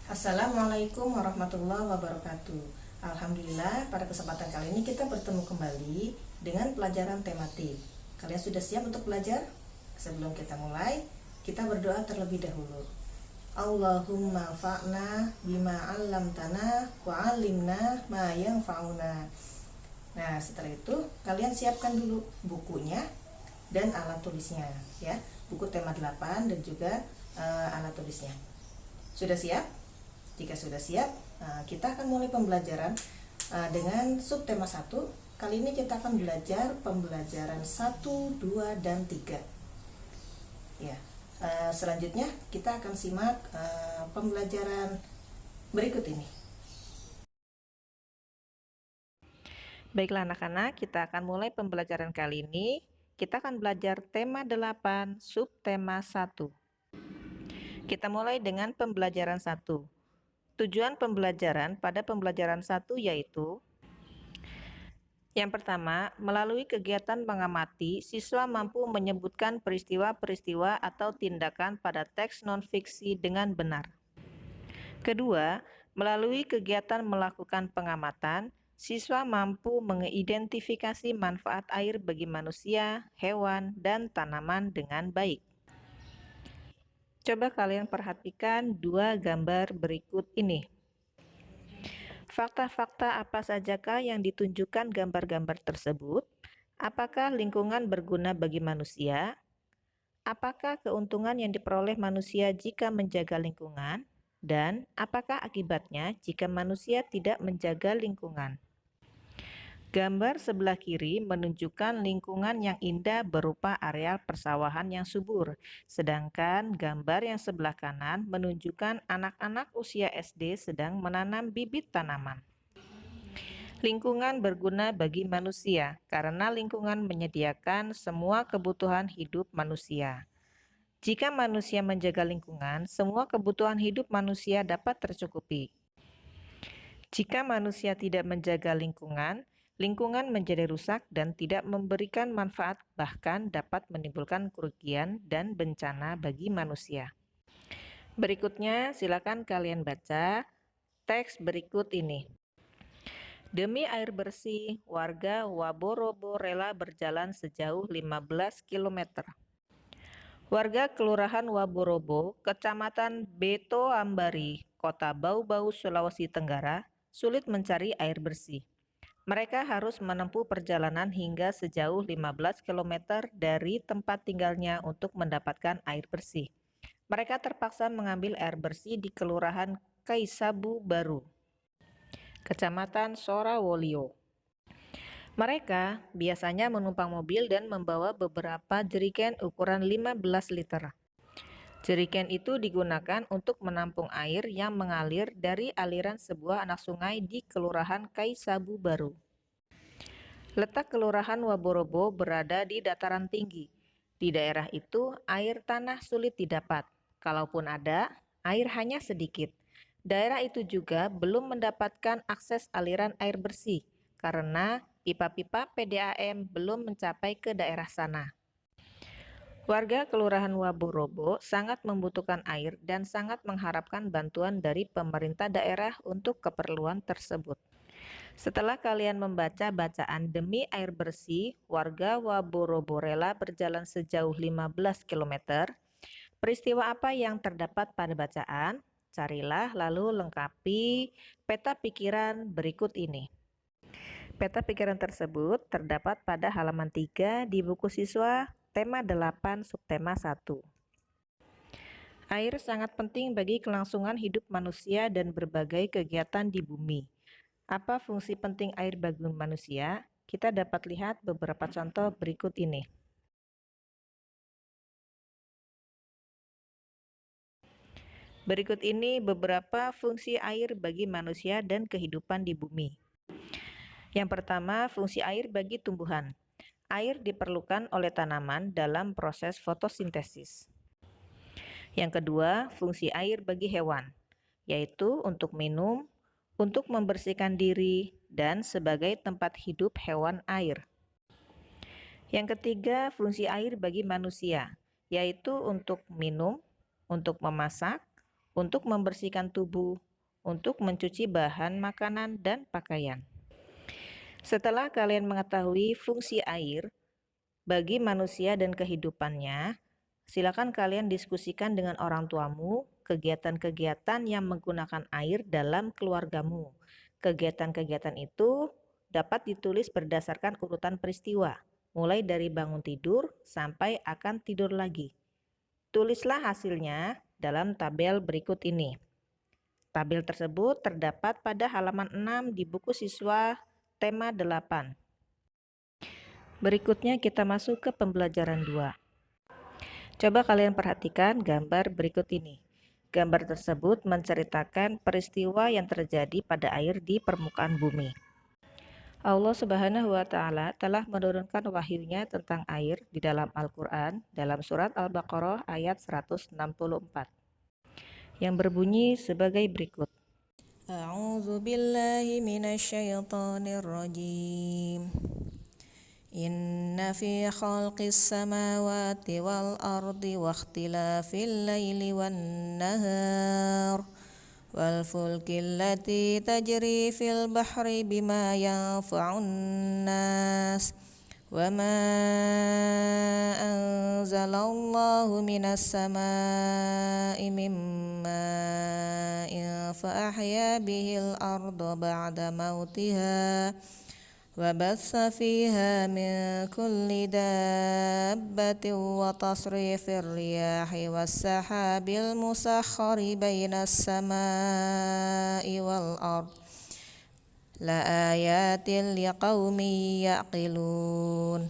Assalamualaikum warahmatullahi wabarakatuh. Alhamdulillah, pada kesempatan kali ini kita bertemu kembali dengan pelajaran tematik. Kalian sudah siap untuk belajar? Sebelum kita mulai, kita berdoa terlebih dahulu. Allahumma fa'na bima 'allamtana wa 'allimna ma yanfa'una. Nah, setelah itu kalian siapkan dulu bukunya dan alat tulisnya ya. Buku tema 8 dan juga alat tulisnya. Sudah siap? Jika sudah siap, kita akan mulai pembelajaran dengan subtema 1. Kali ini kita akan belajar pembelajaran 1, 2, dan 3. Ya. Selanjutnya kita akan simak pembelajaran berikut ini. Baiklah anak-anak, kita akan mulai pembelajaran kali ini. Kita akan belajar tema 8, subtema 1. Kita mulai dengan pembelajaran 1. Tujuan pembelajaran pada pembelajaran 1 yaitu: yang pertama, melalui kegiatan mengamati, siswa mampu menyebutkan peristiwa-peristiwa atau tindakan pada teks non-fiksi dengan benar. Kedua, melalui kegiatan melakukan pengamatan, siswa mampu mengidentifikasi manfaat air bagi manusia, hewan, dan tanaman dengan baik. Coba kalian perhatikan dua gambar berikut ini. Fakta-fakta apa sajakah yang ditunjukkan gambar-gambar tersebut? Apakah lingkungan berguna bagi manusia? Apakah keuntungan yang diperoleh manusia jika menjaga lingkungan? Dan apakah akibatnya jika manusia tidak menjaga lingkungan? Gambar sebelah kiri menunjukkan lingkungan yang indah berupa areal persawahan yang subur, sedangkan gambar yang sebelah kanan menunjukkan anak-anak usia SD sedang menanam bibit tanaman. Lingkungan berguna bagi manusia karena lingkungan menyediakan semua kebutuhan hidup manusia. Jika manusia menjaga lingkungan, semua kebutuhan hidup manusia dapat tercukupi. Jika manusia tidak menjaga lingkungan, lingkungan menjadi rusak dan tidak memberikan manfaat, bahkan dapat menimbulkan kerugian dan bencana bagi manusia. Berikutnya, silakan kalian baca teks berikut ini. Demi air bersih, warga Waborobo rela berjalan sejauh 15 km. Warga Kelurahan Waborobo, Kecamatan Beto Ambari, Kota Bau-Bau, Sulawesi Tenggara, sulit mencari air bersih. Mereka harus menempuh perjalanan hingga sejauh 15 km dari tempat tinggalnya untuk mendapatkan air bersih. Mereka terpaksa mengambil air bersih di Kelurahan Kaisabu Baru, Kecamatan Sorawolio. Mereka biasanya menumpang mobil dan membawa beberapa jerigen ukuran 15 liter. Jerigen itu digunakan untuk menampung air yang mengalir dari aliran sebuah anak sungai di Kelurahan Kaisabu Baru. Letak Kelurahan Waborobo berada di dataran tinggi. Di daerah itu, air tanah sulit didapat. Kalaupun ada, air hanya sedikit. Daerah itu juga belum mendapatkan akses aliran air bersih karena pipa-pipa PDAM belum mencapai ke daerah sana. Warga Kelurahan Waborobo sangat membutuhkan air dan sangat mengharapkan bantuan dari pemerintah daerah untuk keperluan tersebut. Setelah kalian membaca bacaan demi air bersih, warga Waborobo rela berjalan sejauh 15 km. Peristiwa apa yang terdapat pada bacaan? Carilah lalu lengkapi peta pikiran berikut ini. Peta pikiran tersebut terdapat pada halaman 3 di buku siswa tema 8 subtema 1. Air sangat penting bagi kelangsungan hidup manusia dan berbagai kegiatan di bumi. Apa fungsi penting air bagi manusia? Kita dapat lihat beberapa contoh berikut ini. Berikut ini beberapa fungsi air bagi manusia dan kehidupan di bumi. Yang pertama, fungsi air bagi tumbuhan. Air diperlukan oleh tanaman dalam proses fotosintesis. Yang kedua, fungsi air bagi hewan, yaitu untuk minum, untuk membersihkan diri, dan sebagai tempat hidup hewan air. Yang ketiga, fungsi air bagi manusia, yaitu untuk minum, untuk memasak, untuk membersihkan tubuh, untuk mencuci bahan makanan dan pakaian. Setelah kalian mengetahui fungsi air bagi manusia dan kehidupannya, silakan kalian diskusikan dengan orang tuamu kegiatan-kegiatan yang menggunakan air dalam keluargamu. Kegiatan-kegiatan itu dapat ditulis berdasarkan urutan peristiwa, mulai dari bangun tidur sampai akan tidur lagi. Tulislah hasilnya dalam tabel berikut ini. Tabel tersebut terdapat pada halaman 6 di buku siswa tema 8. Berikutnya kita masuk ke pembelajaran 2. Coba kalian perhatikan gambar berikut ini. Gambar tersebut menceritakan peristiwa yang terjadi pada air di permukaan bumi. Allah Subhanahu wa Ta'ala telah menurunkan wahyunya tentang air di dalam Al-Quran dalam surat Al-Baqarah ayat 164 yang berbunyi sebagai berikut. A'udzu billahi minasyaitonir rajim. Inna fi khalqis samawati wal ardi wa ikhtilafil laili wan nahar wal fulki allati tajri fil bahri bima yanfa'un nas wa ma anzalallahu minas samaa'i mim ma'in fa ahya bihil arda ba'da mautiha وبث فيها من كل دابة وتصريف الرياح والسحاب المسخر بين السماء والأرض لآيات لقوم يعقلون,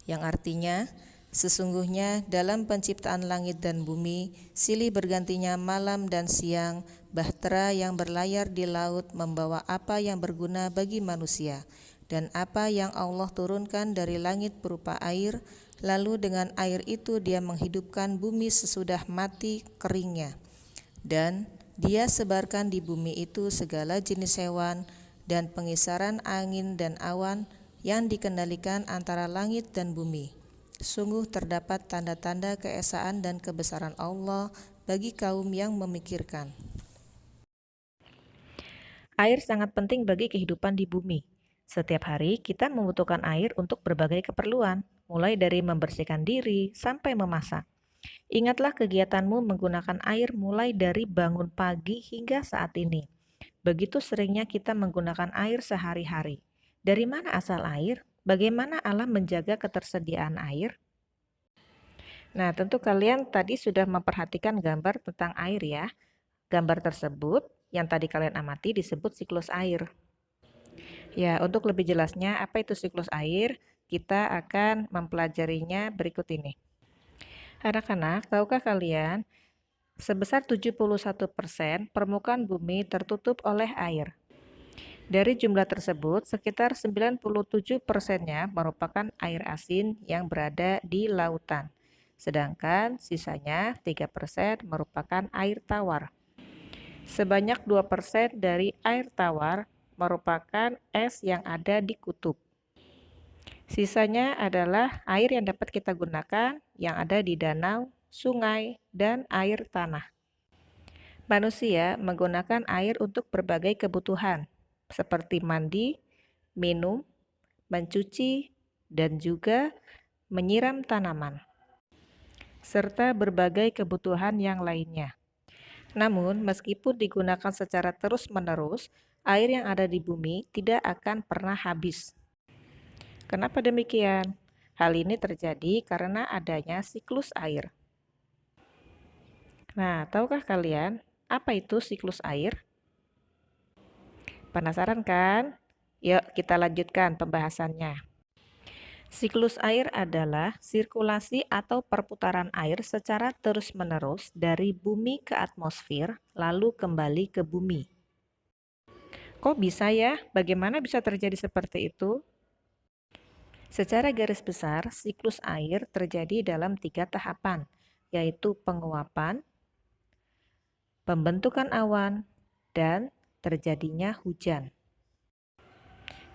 yang artinya, sesungguhnya dalam penciptaan langit dan bumi, silih bergantinya malam dan siang, bahtera yang berlayar di laut membawa apa yang berguna bagi manusia, dan apa yang Allah turunkan dari langit berupa air, lalu dengan air itu Dia menghidupkan bumi sesudah mati keringnya. Dan Dia sebarkan di bumi itu segala jenis hewan dan pengisaran angin dan awan yang dikendalikan antara langit dan bumi. Sungguh terdapat tanda-tanda keesaan dan kebesaran Allah bagi kaum yang memikirkan. Air sangat penting bagi kehidupan di bumi. Setiap hari kita membutuhkan air untuk berbagai keperluan, mulai dari membersihkan diri sampai memasak. Ingatlah kegiatanmu menggunakan air mulai dari bangun pagi hingga saat ini. Begitu seringnya kita menggunakan air sehari-hari. Dari mana asal air? Bagaimana Allah menjaga ketersediaan air? Nah, tentu kalian tadi sudah memperhatikan gambar tentang air ya. Gambar tersebut yang tadi kalian amati disebut siklus air. Ya, untuk lebih jelasnya apa itu siklus air, kita akan mempelajarinya berikut ini. Anak-anak, tahukah kalian, sebesar 71% permukaan bumi tertutup oleh air. Dari jumlah tersebut, sekitar 97%-nya merupakan air asin yang berada di lautan. Sedangkan sisanya 3% merupakan air tawar. Sebanyak 2% dari air tawar merupakan es yang ada di kutub. Sisanya adalah air yang dapat kita gunakan yang ada di danau, sungai, dan air tanah. Manusia menggunakan air untuk berbagai kebutuhan, seperti mandi, minum, mencuci, dan juga menyiram tanaman, serta berbagai kebutuhan yang lainnya. Namun, meskipun digunakan secara terus-menerus, air yang ada di bumi tidak akan pernah habis. Kenapa demikian? Hal ini terjadi karena adanya siklus air. Nah, tahukah kalian apa itu siklus air? Penasaran kan? Yuk, kita lanjutkan pembahasannya. Siklus air adalah sirkulasi atau perputaran air secara terus-menerus dari bumi ke atmosfer, lalu kembali ke bumi. Kok bisa ya? Bagaimana bisa terjadi seperti itu? Secara garis besar, siklus air terjadi dalam 3 tahapan, yaitu penguapan, pembentukan awan, dan terjadinya hujan.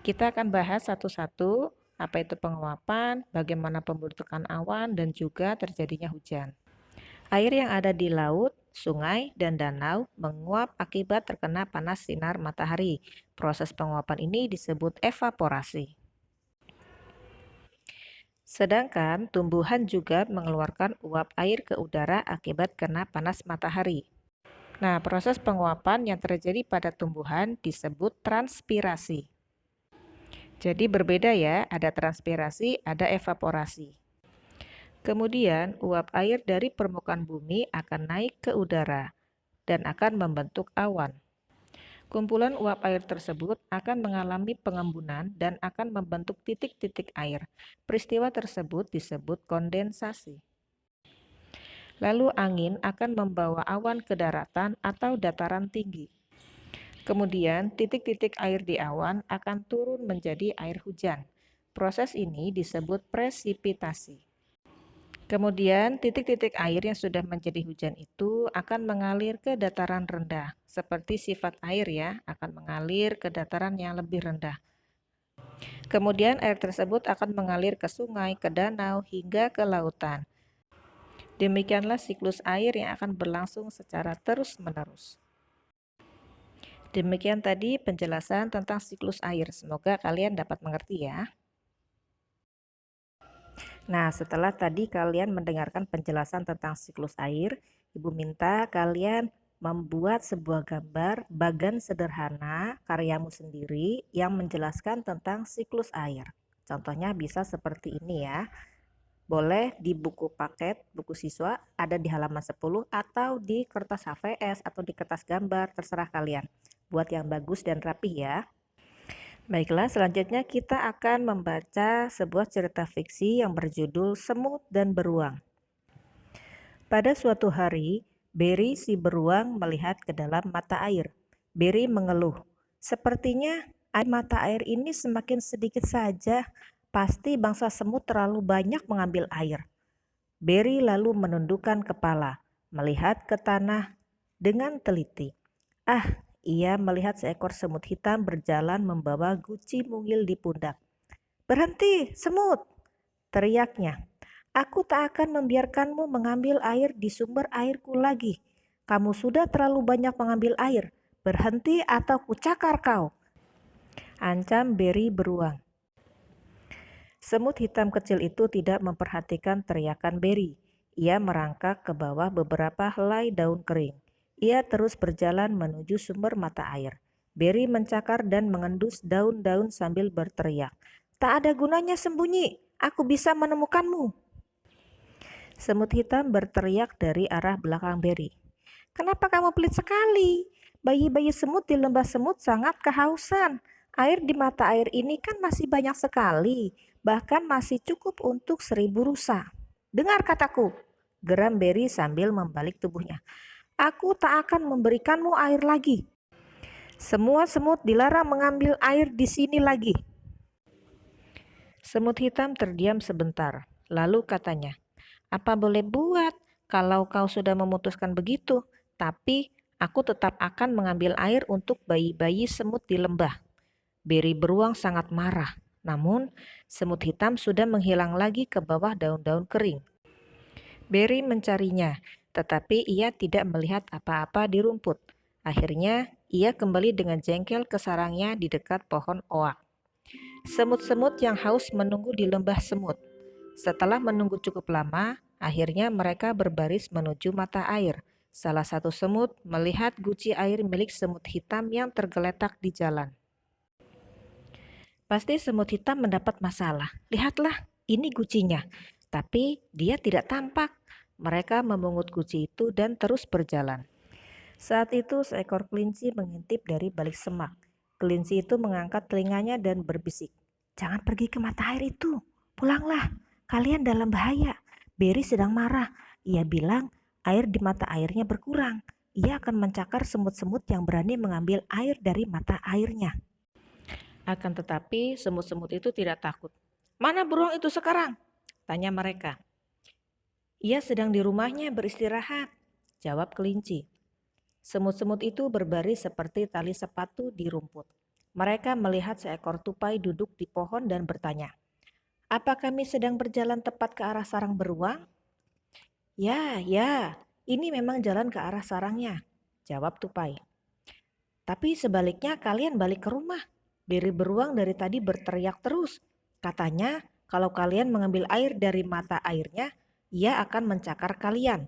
Kita akan bahas satu-satu. Apa itu penguapan, bagaimana pembentukan awan, dan juga terjadinya hujan. Air yang ada di laut Sungai dan danau menguap akibat terkena panas sinar matahari. Proses penguapan ini disebut evaporasi. Sedangkan tumbuhan juga mengeluarkan uap air ke udara akibat kena panas matahari. Nah, proses penguapan yang terjadi pada tumbuhan disebut transpirasi. Jadi berbeda ya, ada transpirasi, ada evaporasi. Kemudian, uap air dari permukaan bumi akan naik ke udara dan akan membentuk awan. Kumpulan uap air tersebut akan mengalami pengembunan dan akan membentuk titik-titik air. Peristiwa tersebut disebut kondensasi. Lalu angin akan membawa awan ke daratan atau dataran tinggi. Kemudian, titik-titik air di awan akan turun menjadi air hujan. Proses ini disebut presipitasi. Kemudian, titik-titik air yang sudah menjadi hujan itu akan mengalir ke dataran rendah. Seperti sifat air ya, akan mengalir ke dataran yang lebih rendah. Kemudian, air tersebut akan mengalir ke sungai, ke danau, hingga ke lautan. Demikianlah siklus air yang akan berlangsung secara terus-menerus. Demikian tadi penjelasan tentang siklus air. Semoga kalian dapat mengerti ya. Nah, setelah tadi kalian mendengarkan penjelasan tentang siklus air, Ibu minta kalian membuat sebuah gambar bagan sederhana karyamu sendiri yang menjelaskan tentang siklus air. Contohnya bisa seperti ini ya. Boleh di buku paket, buku siswa, ada di halaman 10 atau di kertas HVS atau di kertas gambar, terserah kalian. Buat yang bagus dan rapih ya. Baiklah, selanjutnya kita akan membaca sebuah cerita fiksi yang berjudul Semut dan Beruang. Pada suatu hari, Berry si beruang melihat ke dalam mata air. Berry mengeluh, "Sepertinya air mata air ini semakin sedikit saja. Pasti bangsa semut terlalu banyak mengambil air." Berry lalu menundukkan kepala, melihat ke tanah dengan teliti. Ia melihat seekor semut hitam berjalan membawa guci mungil di pundak. "Berhenti, semut!" teriaknya. "Aku tak akan membiarkanmu mengambil air di sumber airku lagi. Kamu sudah terlalu banyak mengambil air. Berhenti atau kucakar kau!" ancam Berry beruang. Semut hitam kecil itu tidak memperhatikan teriakan Berry. Ia merangkak ke bawah beberapa helai daun kering. Ia terus berjalan menuju sumber mata air. Berry mencakar dan mengendus daun-daun sambil berteriak, "Tak ada gunanya sembunyi, aku bisa menemukanmu." Semut hitam berteriak dari arah belakang Berry. "Kenapa kamu pelit sekali? Bayi-bayi semut di lembah semut sangat kehausan. Air di mata air ini kan masih banyak sekali, bahkan masih cukup untuk 1000 rusa. Dengar kataku," geram Berry sambil membalik tubuhnya. "Aku tak akan memberikanmu air lagi. Semua semut dilarang mengambil air di sini lagi." Semut hitam terdiam sebentar, lalu katanya, "Apa boleh buat kalau kau sudah memutuskan begitu? Tapi aku tetap akan mengambil air untuk bayi-bayi semut di lembah." Berry beruang sangat marah, namun semut hitam sudah menghilang lagi ke bawah daun-daun kering. Berry mencarinya, tetapi ia tidak melihat apa-apa di rumput. Akhirnya, ia kembali dengan jengkel ke sarangnya di dekat pohon oak. Semut-semut yang haus menunggu di lembah semut. Setelah menunggu cukup lama, akhirnya mereka berbaris menuju mata air. Salah satu semut melihat guci air milik semut hitam yang tergeletak di jalan. "Pasti semut hitam mendapat masalah. Lihatlah, ini gucinya." Tapi dia tidak tampak. Mereka memungut guci itu dan terus berjalan. Saat itu seekor kelinci mengintip dari balik semak. Kelinci itu mengangkat telinganya dan berbisik, "Jangan pergi ke mata air itu. Pulanglah, kalian dalam bahaya. Berry sedang marah. Ia bilang air di mata airnya berkurang. Ia akan mencakar semut-semut yang berani mengambil air dari mata airnya." Akan tetapi semut-semut itu tidak takut. "Mana beruang itu sekarang?" tanya mereka. "Ia sedang di rumahnya beristirahat," jawab kelinci. Semut-semut itu berbaris seperti tali sepatu di rumput. Mereka melihat seekor tupai duduk di pohon dan bertanya, "Apa kami sedang berjalan tepat ke arah sarang beruang?" "Ya, ya," Ini memang jalan ke arah sarangnya, jawab tupai. Tapi sebaliknya kalian balik ke rumah. Beri beruang dari tadi berteriak terus. Katanya kalau kalian mengambil air dari mata airnya, ia akan mencakar kalian.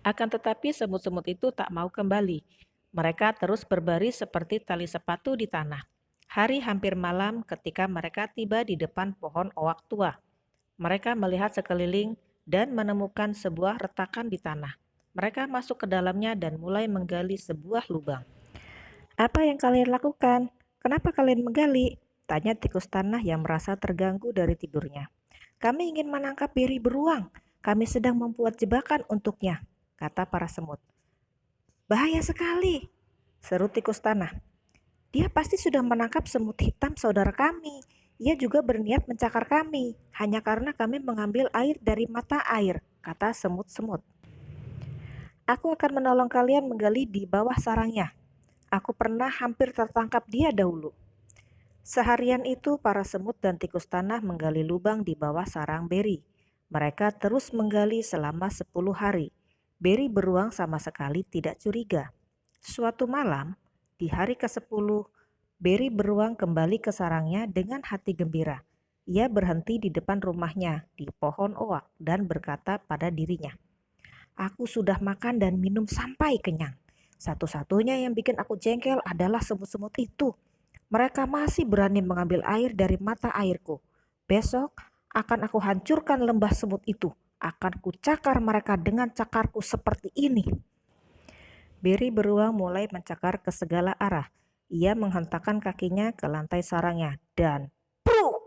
Akan tetapi semut-semut itu tak mau kembali. Mereka terus berbaris seperti tali sepatu di tanah. Hari hampir malam ketika mereka tiba di depan pohon oak tua. Mereka melihat sekeliling dan menemukan sebuah retakan di tanah. Mereka masuk ke dalamnya dan mulai menggali sebuah lubang. "Apa yang kalian lakukan? Kenapa kalian menggali?" tanya tikus tanah yang merasa terganggu dari tidurnya. "Kami ingin menangkap biri beruang. Kami sedang membuat jebakan untuknya," kata para semut. "Bahaya sekali," seru tikus tanah. "Dia pasti sudah menangkap semut hitam saudara kami. Ia juga berniat mencakar kami, hanya karena kami mengambil air dari mata air," kata semut-semut. "Aku akan menolong kalian menggali di bawah sarangnya. Aku pernah hampir tertangkap dia dahulu." Seharian itu para semut dan tikus tanah menggali lubang di bawah sarang beri. Mereka terus menggali selama 10 hari. Beri beruang sama sekali tidak curiga. Suatu malam, di hari ke-10, Beri beruang kembali ke sarangnya dengan hati gembira. Ia berhenti di depan rumahnya di pohon oak dan berkata pada dirinya, "Aku sudah makan dan minum sampai kenyang. Satu-satunya yang bikin aku jengkel adalah semut-semut itu. Mereka masih berani mengambil air dari mata airku. Besok akan aku hancurkan lembah semut itu. Akan kucakar mereka dengan cakarku seperti ini." Beri beruang mulai mencakar ke segala arah. Ia menghentakkan kakinya ke lantai sarangnya dan pruk!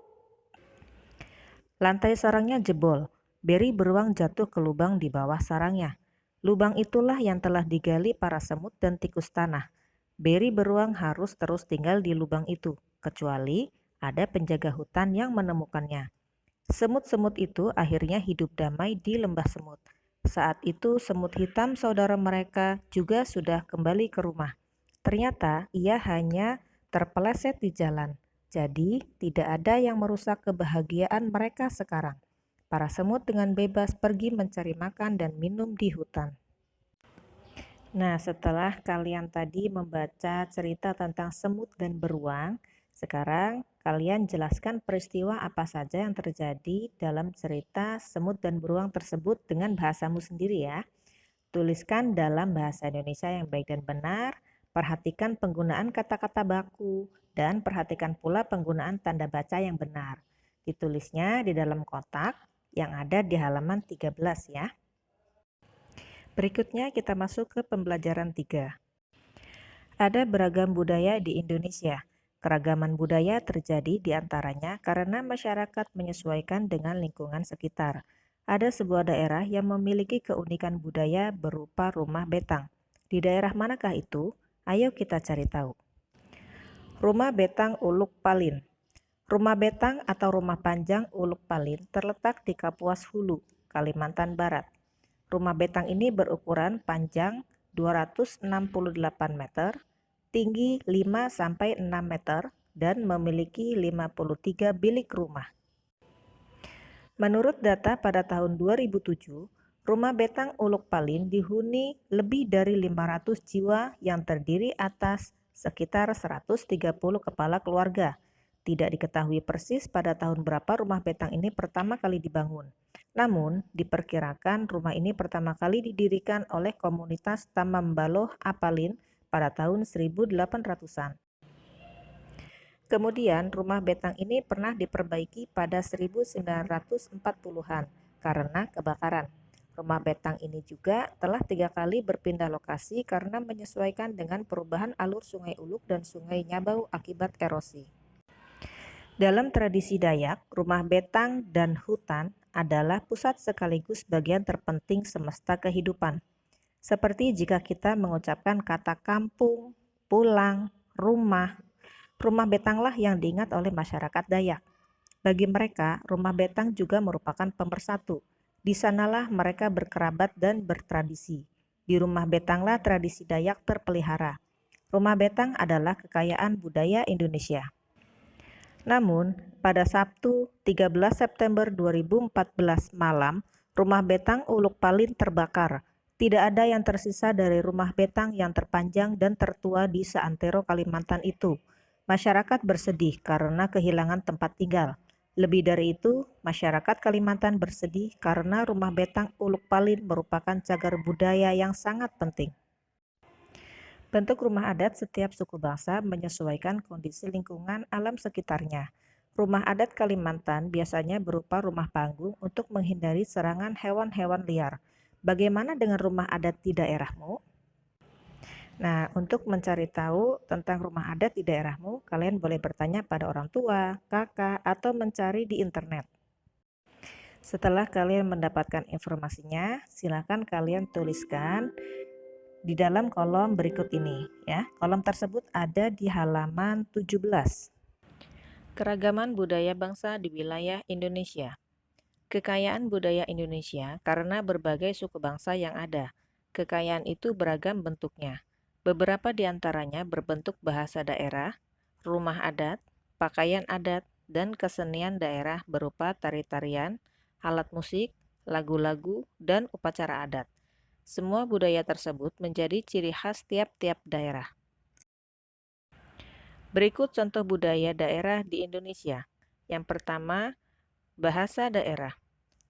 Lantai sarangnya jebol. Beri beruang jatuh ke lubang di bawah sarangnya. Lubang itulah yang telah digali para semut dan tikus tanah. Beri beruang harus terus tinggal di lubang itu, kecuali ada penjaga hutan yang menemukannya. Semut-semut itu akhirnya hidup damai di lembah semut. Saat itu semut hitam saudara mereka juga sudah kembali ke rumah. Ternyata ia hanya terpeleset di jalan. Jadi tidak ada yang merusak kebahagiaan mereka sekarang. Para semut dengan bebas pergi mencari makan dan minum di hutan. Nah, setelah kalian tadi membaca cerita tentang semut dan beruang, sekarang kalian jelaskan peristiwa apa saja yang terjadi dalam cerita semut dan beruang tersebut dengan bahasamu sendiri ya. Tuliskan dalam bahasa Indonesia yang baik dan benar, perhatikan penggunaan kata-kata baku, dan perhatikan pula penggunaan tanda baca yang benar. Ditulisnya di dalam kotak yang ada di halaman 13 ya. Berikutnya kita masuk ke pembelajaran 3. Ada beragam budaya di Indonesia. Keragaman budaya terjadi di antaranya karena masyarakat menyesuaikan dengan lingkungan sekitar. Ada sebuah daerah yang memiliki keunikan budaya berupa rumah betang. Di daerah manakah itu? Ayo kita cari tahu. Rumah Betang Uluk Palin. Rumah betang atau rumah panjang Uluk Palin terletak di Kapuas Hulu, Kalimantan Barat. Rumah betang ini berukuran panjang 268 meter, tinggi 5-6 meter, dan memiliki 53 bilik rumah. Menurut data pada tahun 2007, rumah betang Uluk Palin dihuni lebih dari 500 jiwa yang terdiri atas sekitar 130 kepala keluarga. Tidak diketahui persis pada tahun berapa rumah betang ini pertama kali dibangun. Namun, diperkirakan rumah ini pertama kali didirikan oleh komunitas Tamambaloh Apalin pada tahun 1800-an. Kemudian, rumah betang ini pernah diperbaiki pada 1940-an karena kebakaran. Rumah betang ini juga telah 3 kali berpindah lokasi karena menyesuaikan dengan perubahan alur Sungai Uluk dan Sungai Nyabau akibat erosi. Dalam tradisi Dayak, rumah betang dan hutan adalah pusat sekaligus bagian terpenting semesta kehidupan. Seperti jika kita mengucapkan kata kampung, pulang, rumah betanglah yang diingat oleh masyarakat Dayak. Bagi mereka, rumah betang juga merupakan pemersatu. Di sanalah mereka berkerabat dan bertradisi. Di rumah betanglah tradisi Dayak terpelihara. Rumah betang adalah kekayaan budaya Indonesia. Namun, pada Sabtu 13 September 2014 malam, Rumah Betang Uluk Palin terbakar. Tidak ada yang tersisa dari rumah betang yang terpanjang dan tertua di seantero Kalimantan itu. Masyarakat bersedih karena kehilangan tempat tinggal. Lebih dari itu, masyarakat Kalimantan bersedih karena rumah betang Uluk Palin merupakan cagar budaya yang sangat penting. Bentuk rumah adat setiap suku bangsa menyesuaikan kondisi lingkungan alam sekitarnya. Rumah adat Kalimantan biasanya berupa rumah panggung untuk menghindari serangan hewan-hewan liar. Bagaimana dengan rumah adat di daerahmu? Nah, untuk mencari tahu tentang rumah adat di daerahmu, kalian boleh bertanya pada orang tua, kakak, atau mencari di internet. Setelah kalian mendapatkan informasinya, silakan kalian tuliskan di dalam kolom berikut ini ya. Kolom tersebut ada di halaman 17. Keragaman budaya bangsa di wilayah Indonesia. Kekayaan budaya Indonesia karena berbagai suku bangsa yang ada. Kekayaan itu beragam bentuknya. Beberapa di antaranya berbentuk bahasa daerah, rumah adat, pakaian adat, dan kesenian daerah berupa tari-tarian, alat musik, lagu-lagu, dan upacara adat. Semua budaya tersebut menjadi ciri khas tiap-tiap daerah. Berikut contoh budaya daerah di Indonesia. Yang pertama, bahasa daerah.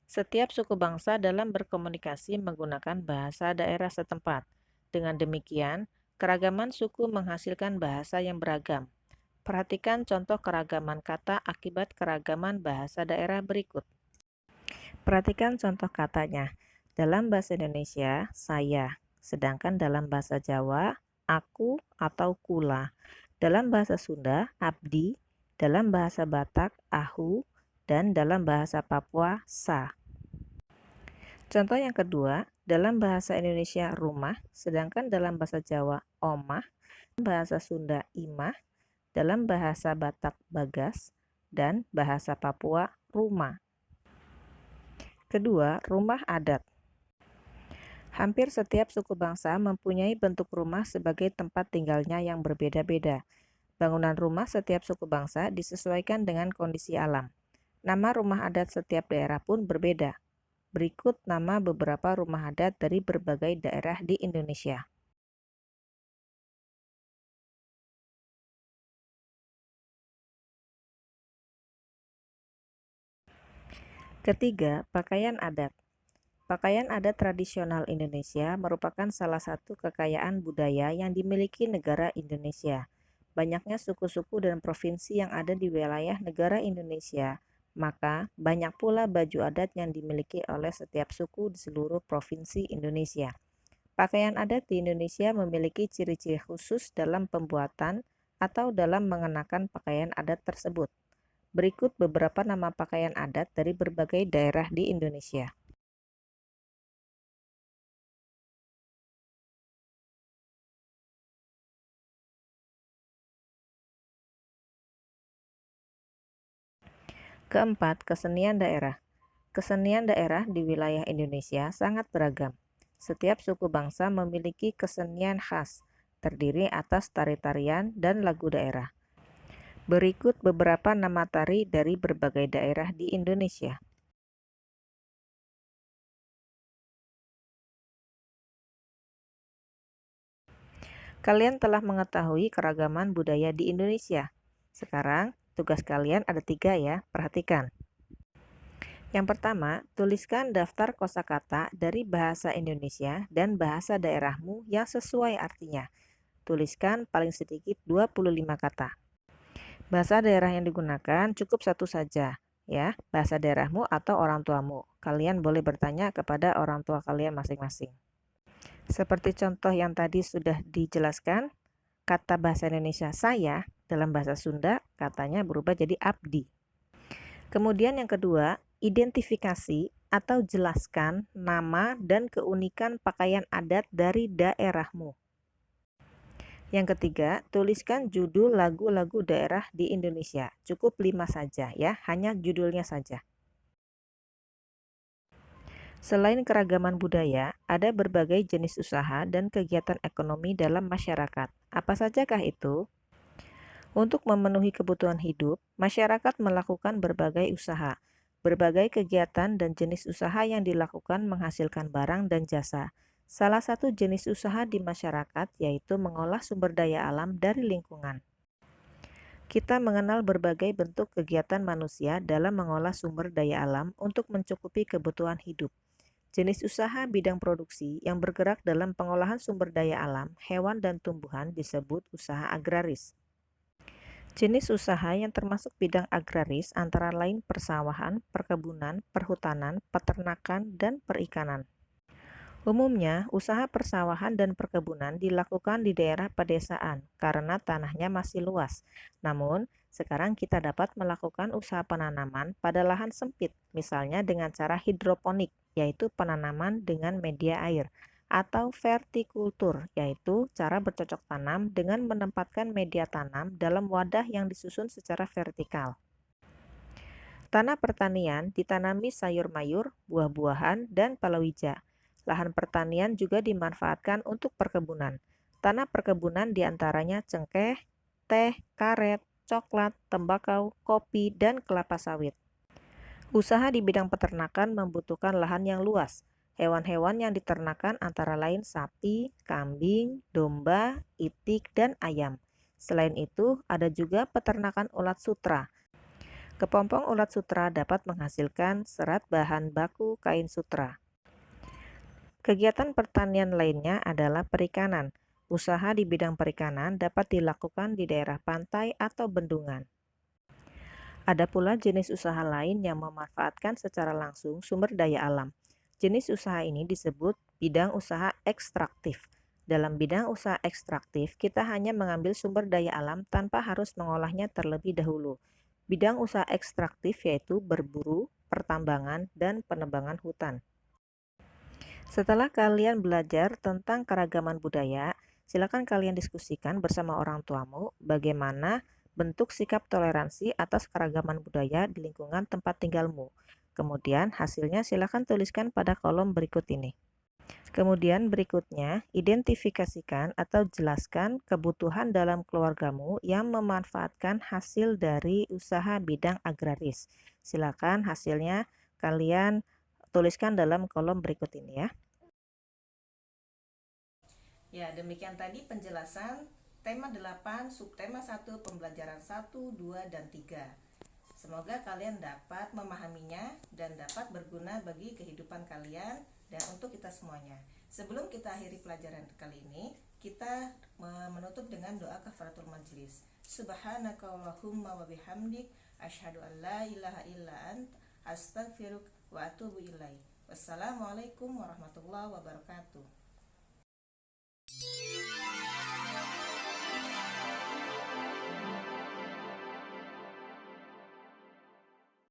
Setiap suku bangsa dalam berkomunikasi menggunakan bahasa daerah setempat. Dengan demikian, keragaman suku menghasilkan bahasa yang beragam. Perhatikan contoh keragaman kata akibat keragaman bahasa daerah berikut. Perhatikan contoh katanya. Dalam bahasa Indonesia, saya. Sedangkan dalam bahasa Jawa, aku atau kula. Dalam bahasa Sunda, abdi. Dalam bahasa Batak, ahu. Dan dalam bahasa Papua, sa. Contoh yang kedua, dalam bahasa Indonesia rumah, sedangkan dalam bahasa Jawa omah, bahasa Sunda imah, dalam bahasa Batak bagas, dan bahasa Papua rumah. Kedua, rumah adat. Hampir setiap suku bangsa mempunyai bentuk rumah sebagai tempat tinggalnya yang berbeda-beda. Bangunan rumah setiap suku bangsa disesuaikan dengan kondisi alam. Nama rumah adat setiap daerah pun berbeda. Berikut nama beberapa rumah adat dari berbagai daerah di Indonesia. Ketiga, pakaian adat. Pakaian adat tradisional Indonesia merupakan salah satu kekayaan budaya yang dimiliki negara Indonesia. Banyaknya suku-suku dan provinsi yang ada di wilayah negara Indonesia, maka banyak pula baju adat yang dimiliki oleh setiap suku di seluruh provinsi Indonesia. Pakaian adat di Indonesia memiliki ciri-ciri khusus dalam pembuatan atau dalam mengenakan pakaian adat tersebut. Berikut beberapa nama pakaian adat dari berbagai daerah di Indonesia. Keempat, kesenian daerah. Kesenian daerah di wilayah Indonesia sangat beragam. Setiap suku bangsa memiliki kesenian khas, terdiri atas tari-tarian dan lagu daerah. Berikut beberapa nama tari dari berbagai daerah di Indonesia. Kalian telah mengetahui keragaman budaya di Indonesia. Sekarang, tugas kalian ada 3 ya, perhatikan. Yang pertama, tuliskan daftar kosakata dari bahasa Indonesia dan bahasa daerahmu yang sesuai artinya. Tuliskan paling sedikit 25 kata. Bahasa daerah yang digunakan cukup satu saja, ya, bahasa daerahmu atau orang tuamu. Kalian boleh bertanya kepada orang tua kalian masing-masing. Seperti contoh yang tadi sudah dijelaskan, kata bahasa Indonesia saya dalam bahasa Sunda katanya berubah jadi abdi. Kemudian yang kedua, identifikasi atau jelaskan nama dan keunikan pakaian adat dari daerahmu. Yang ketiga, tuliskan judul lagu-lagu daerah di Indonesia. Cukup 5 saja ya, hanya judulnya saja. Selain keragaman budaya, ada berbagai jenis usaha dan kegiatan ekonomi dalam masyarakat. Apa sajakah itu? Untuk memenuhi kebutuhan hidup, masyarakat melakukan berbagai usaha. Berbagai kegiatan dan jenis usaha yang dilakukan menghasilkan barang dan jasa. Salah satu jenis usaha di masyarakat yaitu mengolah sumber daya alam dari lingkungan. Kita mengenal berbagai bentuk kegiatan manusia dalam mengolah sumber daya alam untuk mencukupi kebutuhan hidup. Jenis usaha bidang produksi yang bergerak dalam pengolahan sumber daya alam, hewan dan tumbuhan disebut usaha agraris. Jenis usaha yang termasuk bidang agraris antara lain persawahan, perkebunan, perhutanan, peternakan, dan perikanan. Umumnya, usaha persawahan dan perkebunan dilakukan di daerah pedesaan karena tanahnya masih luas. Namun, sekarang kita dapat melakukan usaha penanaman pada lahan sempit, misalnya dengan cara hidroponik, yaitu penanaman dengan media air, atau vertikultur, yaitu cara bercocok tanam dengan menempatkan media tanam dalam wadah yang disusun secara vertikal. Tanah pertanian ditanami sayur mayur, buah-buahan, dan palawija. Lahan pertanian juga dimanfaatkan untuk perkebunan. Tanah perkebunan diantaranya cengkeh, teh, karet, coklat, tembakau, kopi, dan kelapa sawit. Usaha di bidang peternakan membutuhkan lahan yang luas. Hewan-hewan yang diternakan antara lain sapi, kambing, domba, itik, dan ayam. Selain itu, ada juga peternakan ulat sutra. Kepompong ulat sutra dapat menghasilkan serat bahan baku kain sutra. Kegiatan pertanian lainnya adalah perikanan. Usaha di bidang perikanan dapat dilakukan di daerah pantai atau bendungan. Ada pula jenis usaha lain yang memanfaatkan secara langsung sumber daya alam. Jenis usaha ini disebut bidang usaha ekstraktif. Dalam bidang usaha ekstraktif, kita hanya mengambil sumber daya alam tanpa harus mengolahnya terlebih dahulu. Bidang usaha ekstraktif yaitu berburu, pertambangan, dan penebangan hutan. Setelah kalian belajar tentang keragaman budaya, silakan kalian diskusikan bersama orang tuamu bagaimana bentuk sikap toleransi atas keragaman budaya di lingkungan tempat tinggalmu. Kemudian hasilnya silakan tuliskan pada kolom berikut ini. Kemudian berikutnya, identifikasikan atau jelaskan kebutuhan dalam keluargamu yang memanfaatkan hasil dari usaha bidang agraris. Silakan hasilnya kalian tuliskan dalam kolom berikut ini ya. Ya, demikian tadi penjelasan tema 8, subtema 1, pembelajaran 1, 2, dan 3. Semoga kalian dapat memahaminya dan dapat berguna bagi kehidupan kalian dan untuk kita semuanya. Sebelum kita akhiri pelajaran kali ini, kita menutup dengan doa kafaratul majlis. Subhanakallahumma wa bihamdik asyhadu an la ilaha illa ant astaghfiruk wa atubu ilaik. Wassalamualaikum warahmatullahi wabarakatuh.